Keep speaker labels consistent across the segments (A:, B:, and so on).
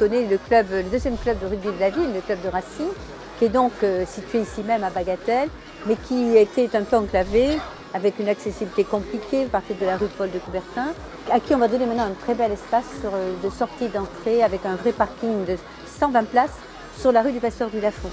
A: connaît le deuxième club de rugby de la ville, le club de Racing, qui est donc situé ici même à Bagatelle, mais qui était un peu enclavé, avec une accessibilité compliquée, à partir de la rue Paul de Coubertin, à qui on va donner maintenant un très bel espace de sortie d'entrée, avec un vrai parking de 120 places sur la rue du Pasteur du Lafond.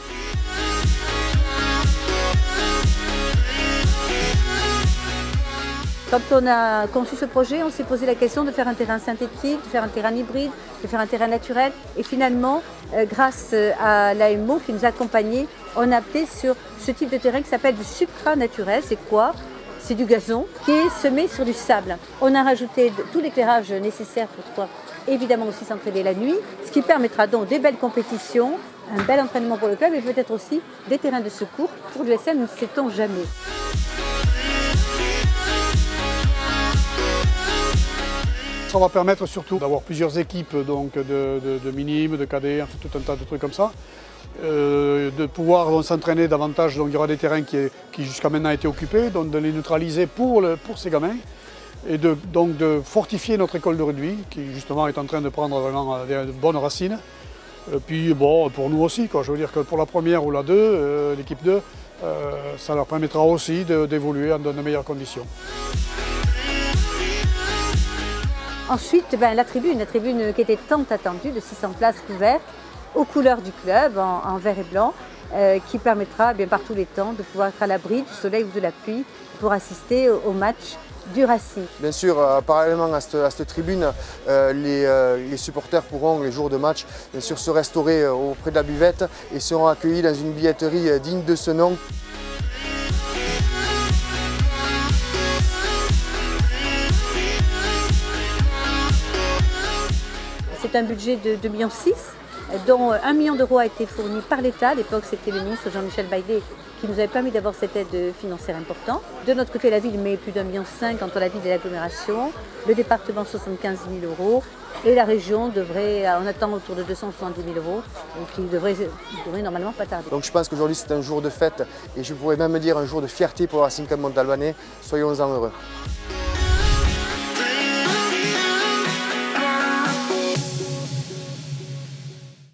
A: Quand on a conçu ce projet, on s'est posé la question de faire un terrain synthétique, de faire un terrain hybride, de faire un terrain naturel. Et finalement, grâce à l'AMO qui nous a accompagnés, on a opté sur ce type de terrain qui s'appelle du supra-naturel. C'est quoi? C'est du gazon qui est semé sur du sable. On a rajouté tout l'éclairage nécessaire pour pouvoir évidemment aussi s'entraîner la nuit, ce qui permettra donc des belles compétitions, un bel entraînement pour le club et peut-être aussi des terrains de secours pour l'USM, ne sait-on jamais.
B: Ça va permettre surtout d'avoir plusieurs équipes donc de minimes, de cadets, enfin, tout un tas de trucs comme ça. De pouvoir s'entraîner davantage, donc il y aura des terrains qui jusqu'à maintenant étaient occupés, donc de les neutraliser pour ces gamins et donc de fortifier notre école de rugby qui justement est en train de prendre vraiment de bonnes racines. Et puis bon, pour nous aussi, quoi. Je veux dire que pour la première ou la 2, l'équipe 2, ça leur permettra aussi d'évoluer dans de meilleures conditions.
A: Ensuite, la tribune qui était tant attendue, de 600 places couvertes, aux couleurs du club, en vert et blanc, qui permettra par tous les temps de pouvoir être à l'abri du soleil ou de la pluie pour assister au match du Racing.
C: Bien sûr, parallèlement à cette tribune, les supporters pourront, les jours de match, bien sûr, se restaurer auprès de la buvette et seront accueillis dans une billetterie digne de ce nom.
A: C'est un budget de 2,6 millions, dont 1 million d'euros a été fourni par l'État. À l'époque, c'était le ministre Jean-Michel Baillet qui nous avait permis d'avoir cette aide financière importante. De notre côté, la ville met plus d'1,5 million entre la ville et l'agglomération, le département 75 000 euros et la région devrait, on attend autour de 270 000 euros, qui devrait normalement pas tarder.
C: Donc je pense qu'aujourd'hui c'est un jour de fête et je pourrais même dire un jour de fierté pour la Racing Club Montalbanais. Soyons-en heureux.